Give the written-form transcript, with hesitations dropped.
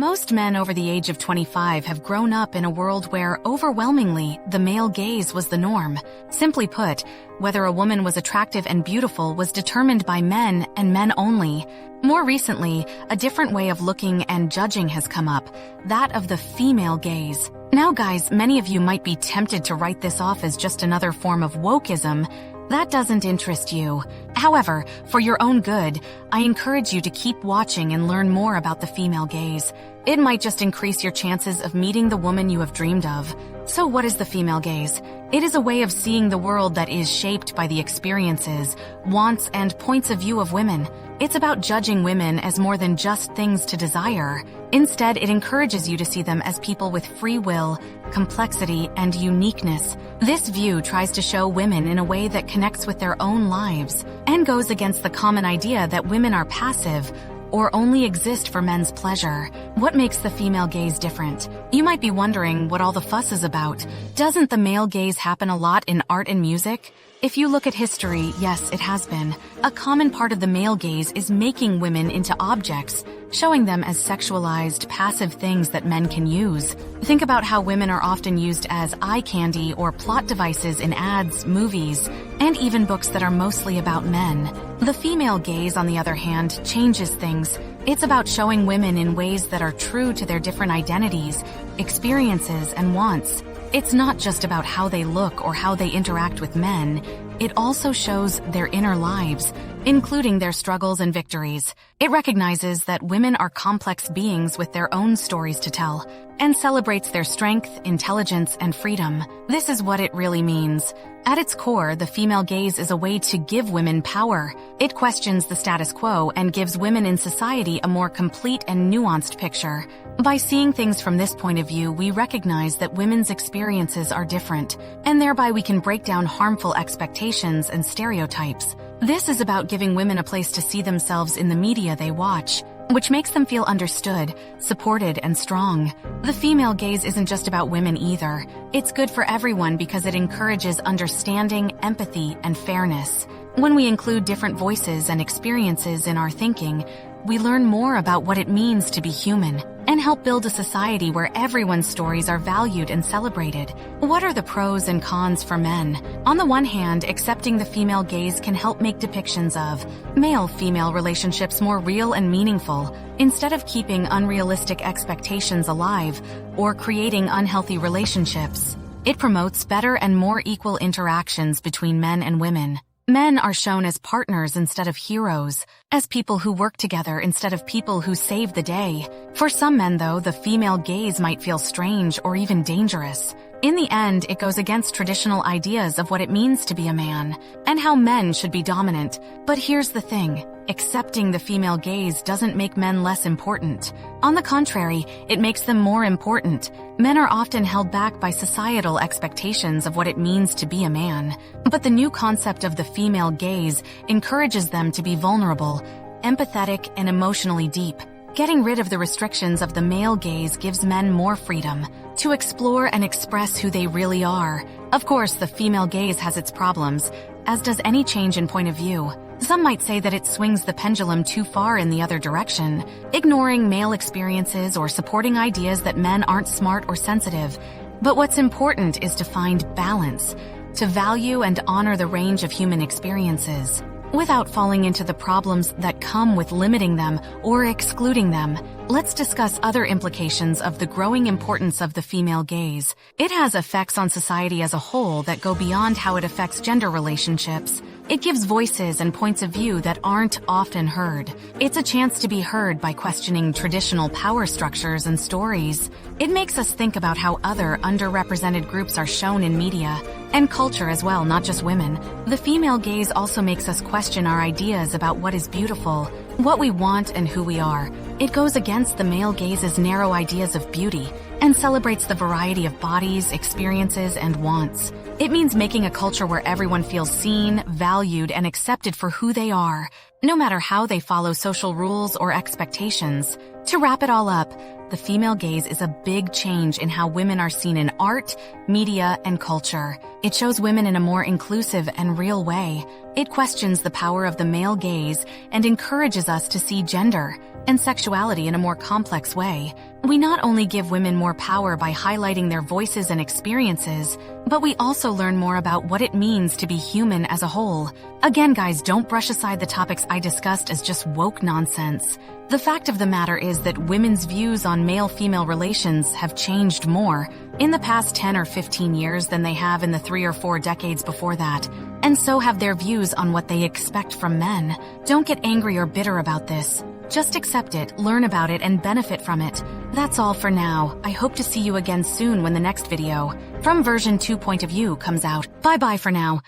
Most men over the age of 25 have grown up in a world where, overwhelmingly, the male gaze was the norm. Simply put, whether a woman was attractive and beautiful was determined by men and men only. More recently, a different way of looking and judging has come up, that of the female gaze. Now guys, many of you might be tempted to write this off as just another form of wokeism. That doesn't interest you. However, for your own good, I encourage you to keep watching and learn more about the female gaze. It might just increase your chances of meeting the woman you have dreamed of. So what is the female gaze? It is a way of seeing the world that is shaped by the experiences, wants, and points of view of women. It's about judging women as more than just things to desire. Instead, it encourages you to see them as people with free will, complexity, and uniqueness. This view tries to show women in a way that connects with their own lives and goes against the common idea that women are passive or only exist for men's pleasure. What makes the female gaze different? You might be wondering what all the fuss is about. Doesn't the male gaze happen a lot in art and music? If you look at history, yes, it has been. A common part of the male gaze is making women into objects, showing them as sexualized, passive things that men can use. Think about how women are often used as eye candy or plot devices in ads, movies, and even books that are mostly about men. The female gaze, on the other hand, changes things. It's about showing women in ways that are true to their different identities, experiences, and wants. It's not just about how they look or how they interact with men. It also shows their inner lives, including their struggles and victories. It recognizes that women are complex beings with their own stories to tell, and celebrates their strength, intelligence, and freedom. This is what it really means. At its core, the female gaze is a way to give women power. It questions the status quo and gives women in society a more complete and nuanced picture. By seeing things from this point of view, we recognize that women's experiences are different, and thereby we can break down harmful expectations and stereotypes. This is about giving women a place to see themselves in the media they watch, which makes them feel understood, supported, and strong. The female gaze isn't just about women either. It's good for everyone because it encourages understanding, empathy, and fairness. When we include different voices and experiences in our thinking, we learn more about what it means to be human and help build a society where everyone's stories are valued and celebrated. What are the pros and cons for men? On the one hand, accepting the female gaze can help make depictions of male-female relationships more real and meaningful, instead of keeping unrealistic expectations alive or creating unhealthy relationships. It promotes better and more equal interactions between men and women. Men are shown as partners instead of heroes, as people who work together instead of people who save the day. For some men, though, the female gaze might feel strange or even dangerous. In the end, it goes against traditional ideas of what it means to be a man, and how men should be dominant. But here's the thing. Accepting the female gaze doesn't make men less important. On the contrary, it makes them more important. Men are often held back by societal expectations of what it means to be a man. But the new concept of the female gaze encourages them to be vulnerable, empathetic, and emotionally deep. Getting rid of the restrictions of the male gaze gives men more freedom to explore and express who they really are. Of course, the female gaze has its problems, as does any change in point of view. Some might say that it swings the pendulum too far in the other direction, ignoring male experiences or supporting ideas that men aren't smart or sensitive. But what's important is to find balance, to value and honor the range of human experiences, without falling into the problems that come with limiting them or excluding them. Let's discuss other implications of the growing importance of the female gaze. It has effects on society as a whole that go beyond how it affects gender relationships. It gives voices and points of view that aren't often heard. It's a chance to be heard by questioning traditional power structures and stories. It makes us think about how other underrepresented groups are shown in media and culture as well, not just women. The female gaze also makes us question our ideas about what is beautiful, what we want, and who we are. It goes against the male gaze's narrow ideas of beauty and celebrates the variety of bodies, experiences, and wants. It means making a culture where everyone feels seen, valued, and accepted for who they are, no matter how they follow social rules or expectations. To wrap it all up, the female gaze is a big change in how women are seen in art, media, and culture. It shows women in a more inclusive and real way, It questions the power of the male gaze and encourages us to see gender and sexuality in a more complex way. We not only give women more power by highlighting their voices and experiences, but we also learn more about what it means to be human as a whole. Again, guys, don't brush aside the topics I discussed as just woke nonsense. The fact of the matter is that women's views on male-female relations have changed more in the past 10 or 15 years than they have in the 3 or 4 decades before that, and so have their views on what they expect from men. Don't get angry or bitter about this. Just accept it, learn about it, and benefit from it. That's all for now. I hope to see you again soon when the next video from version 2 point of view comes out. Bye-bye for now.